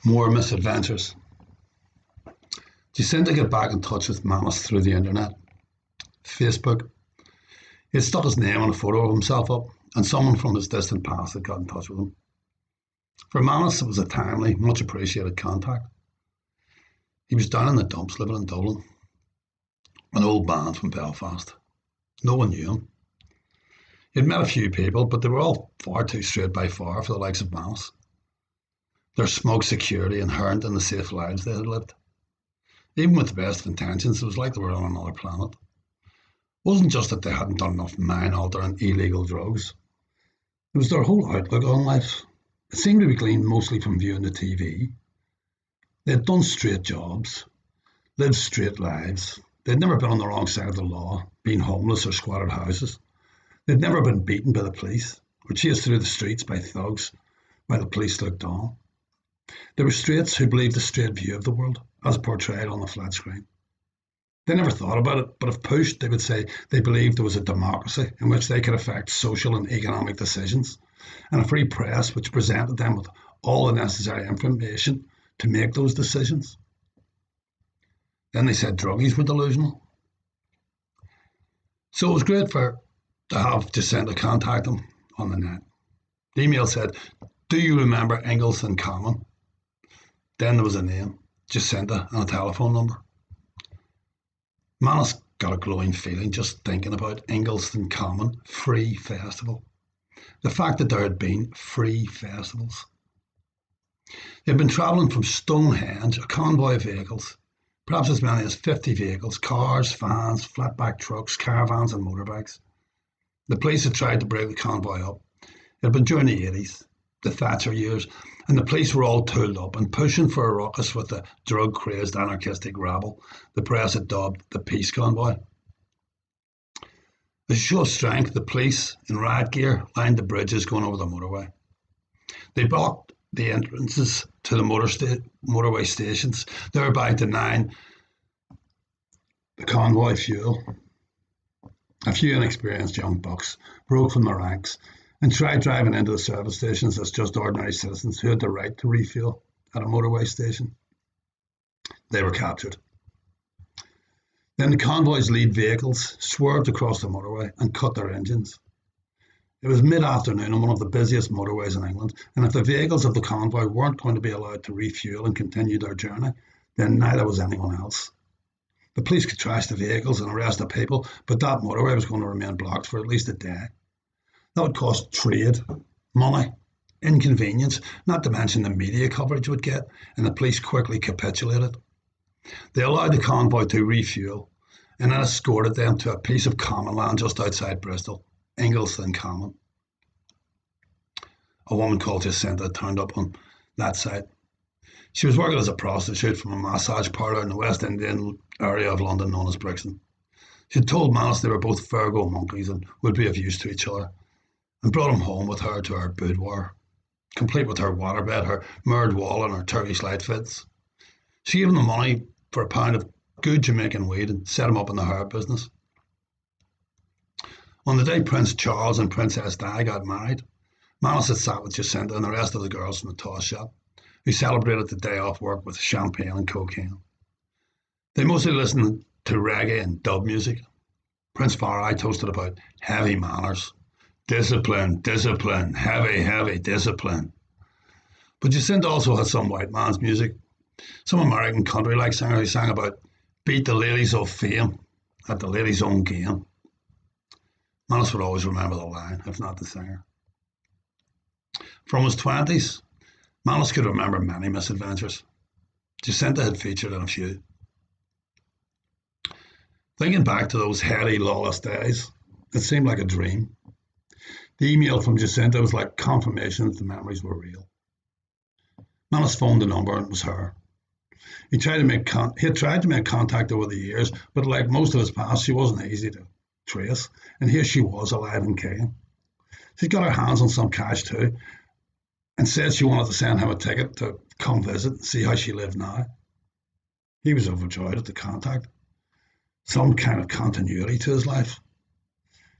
More misadventures. Jacinta got back in touch with Manus through the internet, Facebook. He had stuck his name on a photo of himself up, and someone from his distant past had got in touch with him. For Manus, it was a timely, much appreciated contact. He was down in the dumps living in Dublin, an old band from Belfast. No one knew him. He'd met a few people, but they were all far too straight by far for the likes of Manus. Their smug security inherent in the safe lives they had lived. Even with the best of intentions, it was like they were on another planet. It wasn't just that they hadn't done enough mind-altering illegal drugs. It was their whole outlook on life. It seemed to be gleaned mostly from viewing the TV. They had done straight jobs, lived straight lives. They'd never been on the wrong side of the law, been homeless or squatted houses. They'd never been beaten by the police or chased through the streets by thugs while the police looked on. They were straights who believed the straight view of the world, as portrayed on the flat screen. They never thought about it, but if pushed, they would say they believed there was a democracy in which they could affect social and economic decisions, and a free press which presented them with all the necessary information to make those decisions. Then they said druggies were delusional. So it was great to have Jacinta contact them on the net. The email said, "Do you remember Ingalls and Common?" Then there was a name, Jacinta, and a telephone number. Manus got a glowing feeling just thinking about Ingalls Common Free Festival. The fact that there had been free festivals. They'd been travelling from Stonehenge, a convoy of vehicles, perhaps as many as 50 vehicles, cars, vans, flatback trucks, caravans and motorbikes. The police had tried to break the convoy up. It had been during the 80s, the Thatcher years, and the police were all tooled up and pushing for a ruckus with the drug-crazed anarchistic rabble the press had dubbed the Peace Convoy. As a show of strength, the police, in riot gear, lined the bridges going over the motorway. They blocked the entrances to the motorway stations, thereby denying the convoy fuel. A few inexperienced young bucks broke from the ranks and tried driving into the service stations as just ordinary citizens who had the right to refuel at a motorway station. They were captured. Then the convoy's lead vehicles swerved across the motorway and cut their engines. It was mid-afternoon on one of the busiest motorways in England, and if the vehicles of the convoy weren't going to be allowed to refuel and continue their journey, then neither was anyone else. The police could trash the vehicles and arrest the people, but that motorway was going to remain blocked for at least a day. That would cost trade, money, inconvenience, not to mention the media coverage it would get, and the police quickly capitulated. They allowed the convoy to refuel and then escorted them to a piece of common land just outside Bristol, Ingalls Common. A woman called Jacinta turned up on that site. She was working as a prostitute from a massage parlour in the West Indian area of London known as Brixton. She had told Manus they were both Virgo monkeys and would be of use to each other, and brought him home with her to her boudoir, complete with her waterbed, her mirrored wall and her Turkish light fits. She gave him the money for a pound of good Jamaican weed and set him up in the herb business. On the day Prince Charles and Princess Di got married, Manus had sat with Jacinta and the rest of the girls from the toss shop, who celebrated the day off work with champagne and cocaine. They mostly listened to reggae and dub music. Prince Farai toasted about heavy manners. Discipline, discipline, heavy, heavy discipline. But Jacinta also had some white man's music, some American country-like singer who sang about beat the ladies of fame at the ladies' own game. Manus would always remember the line, if not the singer. From his 20s, Manus could remember many misadventures. Jacinta had featured in a few. Thinking back to those heady, lawless days, it seemed like a dream. The email from Jacinta was like confirmation that the memories were real. Manus phoned the number and it was her. He had tried to make contact over the years, but like most of his past, she wasn't easy to trace. And here she was, alive and kicking. She'd got her hands on some cash too, and said she wanted to send him a ticket to come visit and see how she lived now. He was overjoyed at the contact. Some kind of continuity to his life.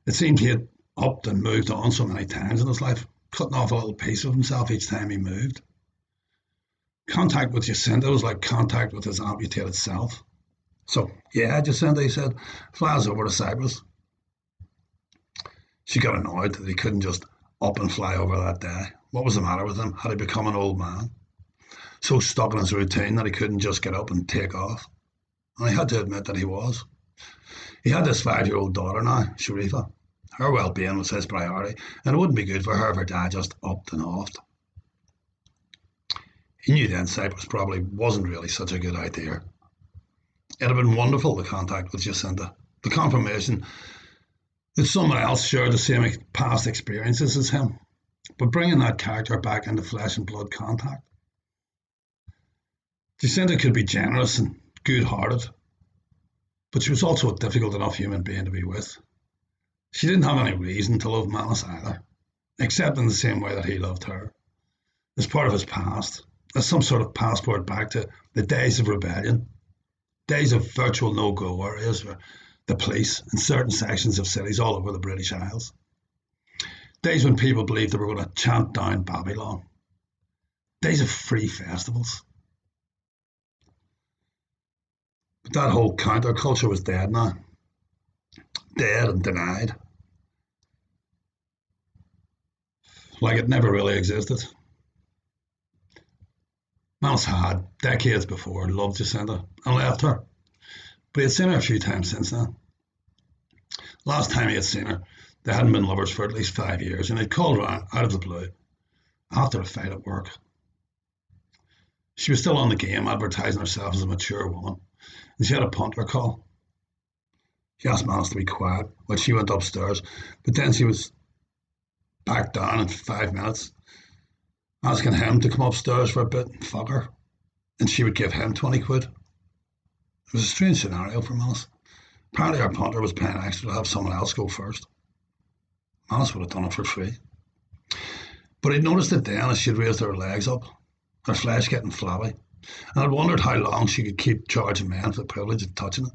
It seemed he had upped and moved on so many times in his life, cutting off a little piece of himself each time he moved. Contact with Jacinta was like contact with his amputated self. So, yeah, Jacinta, he said, fly us over to Cyprus. She got annoyed that he couldn't just up and fly over that day. What was the matter with him? Had he become an old man? So stuck in his routine that he couldn't just get up and take off? And he had to admit that he was. He had this 5-year-old daughter now, Sharifa. Her well-being was his priority, and it wouldn't be good for her if her dad just upped and offed. He knew then Cyprus probably wasn't really such a good idea. It had been wonderful, the contact with Jacinta, the confirmation that someone else shared the same past experiences as him, but bringing that character back into flesh and blood contact. Jacinta could be generous and good-hearted, but she was also a difficult enough human being to be with. She didn't have any reason to love Manus either, except in the same way that he loved her, as part of his past, as some sort of passport back to the days of rebellion, days of virtual no-go areas where the police in certain sections of cities all over the British Isles, days when people believed they were going to chant down Babylon, days of free festivals. But that whole counterculture was dead now, dead and denied, like it never really existed. Manus had, decades before, loved Jacinta and left her, but he had seen her a few times since then. Last time he had seen her, they hadn't been lovers for at least 5 years, and he'd called her out of the blue after a fight at work. She was still on the game, advertising herself as a mature woman, and she had a punter call. She asked Manus to be quiet while she went upstairs, but then she was back down in 5 minutes, asking him to come upstairs for a bit and fuck her, and she would give him 20 quid. It was a strange scenario for Manus. Apparently our punter was paying extra to have someone else go first. Manus would have done it for free. But he'd noticed it then as she'd raised her legs up, her flesh getting flabby, and had wondered how long she could keep charging men for the privilege of touching it.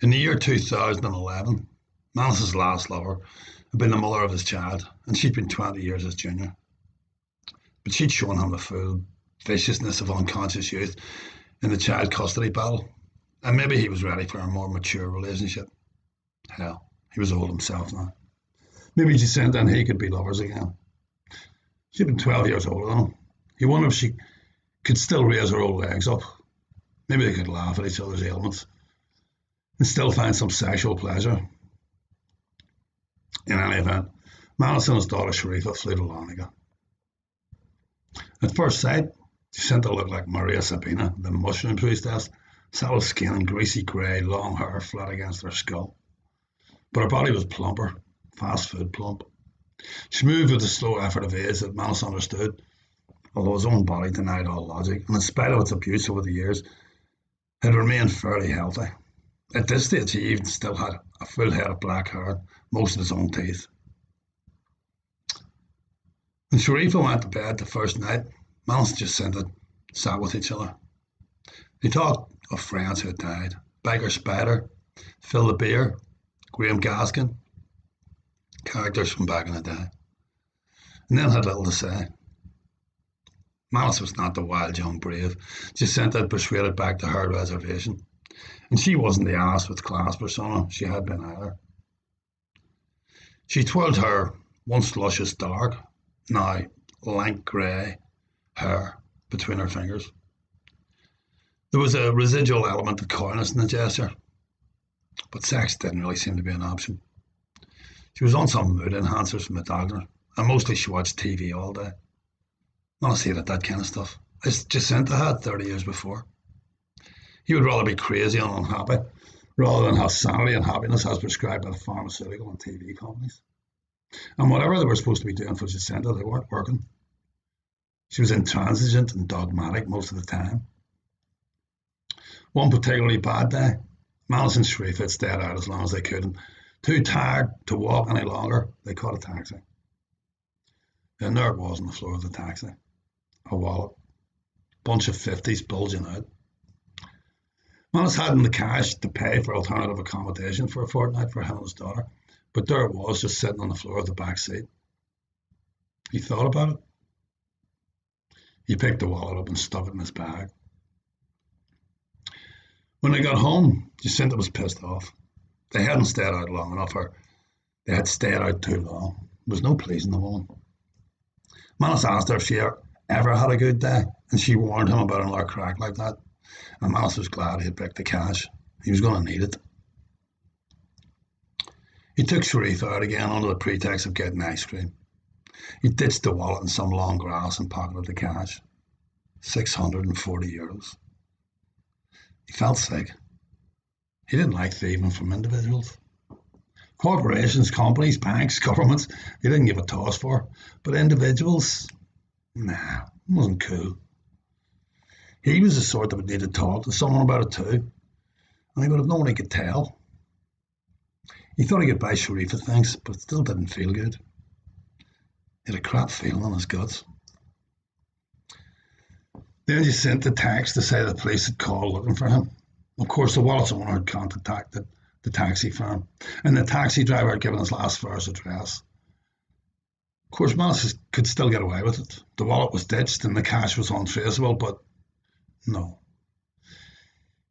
In the year 2011, Manus's last lover had been the mother of his child, and she'd been 20 years his junior. But she'd shown him the full viciousness of unconscious youth in the child custody battle, and maybe he was ready for a more mature relationship. Hell, he was old himself now. Maybe Jacinta and he could be lovers again. She'd been 12 years older than him. He wondered if she could still raise her old legs up. Maybe they could laugh at each other's ailments and still find some sexual pleasure. In any event, Manus and his daughter Sharifa flew to Larnaca. At first sight, Jacinta looked like Maria Sabina, the mushroom priestess, sallow skin and greasy grey, long hair flat against her skull. But her body was plumper, fast food plump. She moved with the slow effort of age that Manus understood, although his own body denied all logic, and in spite of its abuse over the years, had remained fairly healthy. At this stage, he even still had a full head of black hair, most of his own teeth. When Sharifa went to bed the first night, Manus and Jacinta sat with each other. They talked of friends who had died, Biker Spider, Phil the Beer, Graham Gaskin, characters from back in the day, and then had little to say. Manus was not the wild young brave Jacinta had persuaded back to her reservation, and she wasn't the ass with class persona she had been either. She twirled her once luscious dark, now lank grey hair between her fingers. There was a residual element of coyness in the gesture, but sex didn't really seem to be an option. She was on some mood enhancers from the doctor, and mostly she watched TV all day. Manus hated that kind of stuff, as Jacinta had 30 years before. He would rather be crazy and unhappy, rather than have sanity and happiness as prescribed by the pharmaceutical and TV companies. And whatever they were supposed to be doing for Jacinta, they weren't working. She was intransigent and dogmatic most of the time. One particularly bad day, Manus and Sharifa had stayed out as long as they could, and too tired to walk any longer, they caught a taxi. And there it was on the floor of the taxi. A wallet. Bunch of 50s bulging out. Manus hadn't the cash to pay for alternative accommodation for a fortnight for him and his daughter, but there it was, just sitting on the floor of the back seat. He thought about it. He picked the wallet up and stuck it in his bag. When they got home, Jacinta was pissed off. They hadn't stayed out long enough, or they had stayed out too long. There was no pleasing the woman. Manus asked her if she ever had a good day, and she warned him about another crack like that. And Manus was glad he had picked the cash. He was going to need it. He took Sharifa out again under the pretext of getting ice cream. He ditched the wallet in some long grass and pocketed the cash. €640. He felt sick. He didn't like thieving from individuals. Corporations, companies, banks, governments, he didn't give a toss for. But individuals, nah, it wasn't cool. He was the sort that would need to talk to someone about it too, and he would have known he could tell. He thought he could buy Sharifa things, but it still didn't feel good. He had a crap feeling in his guts. Then he sent the text to say the police had called looking for him. Of course, the wallet's owner had contacted the taxi firm, and the taxi driver had given his last fare's address. Of course, Manus could still get away with it. The wallet was ditched and the cash was untraceable, but no.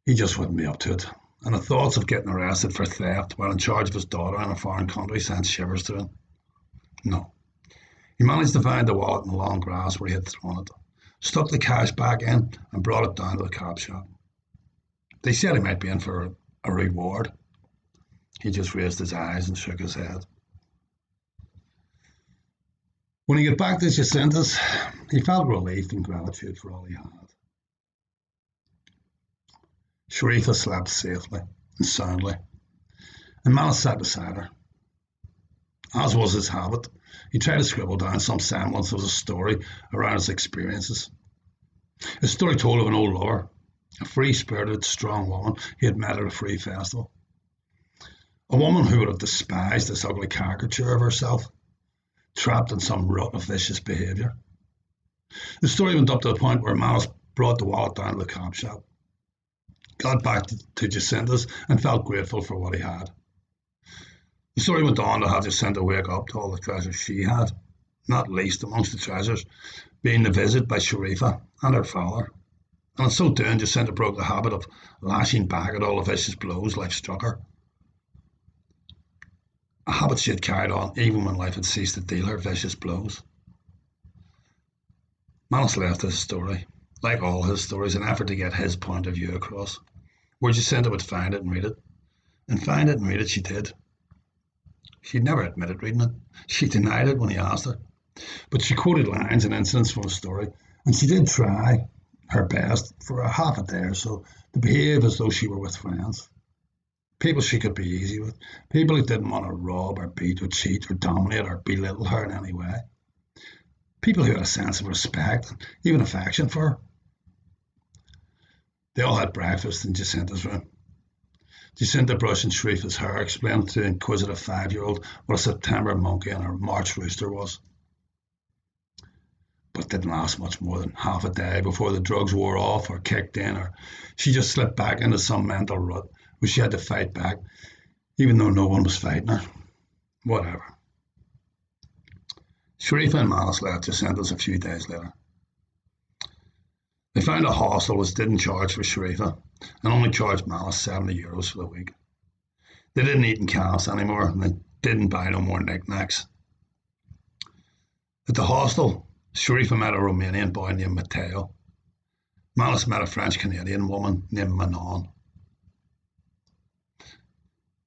He just wouldn't be up to it. And the thoughts of getting arrested for theft while in charge of his daughter in a foreign country sent shivers to him. No. He managed to find the wallet in the long grass where he had thrown it, stuck the cash back in and brought it down to the cop shop. They said he might be in for a reward. He just raised his eyes and shook his head. When he got back to Jacinta's, he felt relief and gratitude for all he had. Sharifa slept safely and soundly, and Manus sat beside her. As was his habit, he tried to scribble down some semblance of a story around his experiences. A story told of an old lover, a free-spirited, strong woman he had met at a free festival. A woman who would have despised this ugly caricature of herself, trapped in some rut of vicious behaviour. The story went up to the point where Manus brought the wallet down to the cop shop, got back to Jacinta's and felt grateful for what he had. The story went on to have Jacinta wake up to all the treasures she had, not least amongst the treasures being the visit by Sharifa and her father. And in so doing, Jacinta broke the habit of lashing back at all the vicious blows life struck her. A habit she had carried on even when life had ceased to deal her vicious blows. Manus left his story, like all his stories, in an effort to get his point of view across, where Jacinta would find it and read it. And find it and read it she did. She'd never admitted reading it. She denied it when he asked her. But she quoted lines and incidents from the story, and she did try her best for a half a day or so to behave as though she were with friends. People she could be easy with. People who didn't want to rob or beat or cheat or dominate or belittle her in any way. People who had a sense of respect and even affection for her. They all had breakfast in Jacinta's room. Jacinta brushing Sharifa's hair explained to the inquisitive 5-year-old what a September monkey and a March rooster was. But it didn't last much more than half a day before the drugs wore off or kicked in, or she just slipped back into some mental rut where she had to fight back, even though no one was fighting her. Whatever. Sharifa and Manus left Jacinta's a few days later. They found a hostel which didn't charge for Sharifa and only charged Manus €70 for the week. They didn't eat in camps anymore and they didn't buy no more knickknacks. At the hostel, Sharifa met a Romanian boy named Matteo. Manus met a French-Canadian woman named Manon.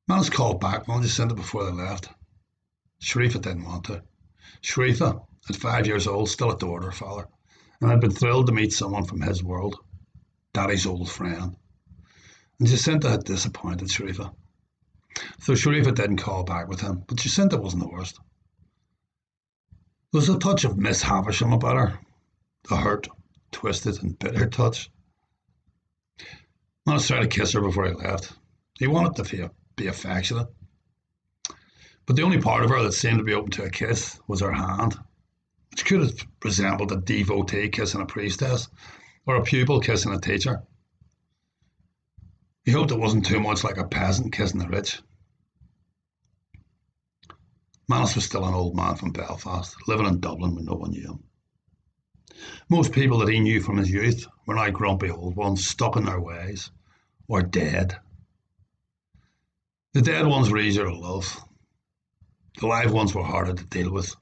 Manus called back on Jacinta before they left. Sharifa didn't want to. Sharifa, at 5 years old, still adored her father and had been thrilled to meet someone from his world, Daddy's old friend. And Jacinta had disappointed Sharifa. So Sharifa didn't call back with him, but Jacinta wasn't the worst. There was a touch of Miss Havisham about her, a hurt, twisted and bitter touch. Manus tried to kiss her before he left. He wanted to be affectionate. But the only part of her that seemed to be open to a kiss was her hand, which could have resembled a devotee kissing a priestess or a pupil kissing a teacher. He hoped it wasn't too much like a peasant kissing the rich. Manus was still an old man from Belfast, living in Dublin when no one knew him. Most people that he knew from his youth were now grumpy old ones stuck in their ways or dead. The dead ones were easier to love. The live ones were harder to deal with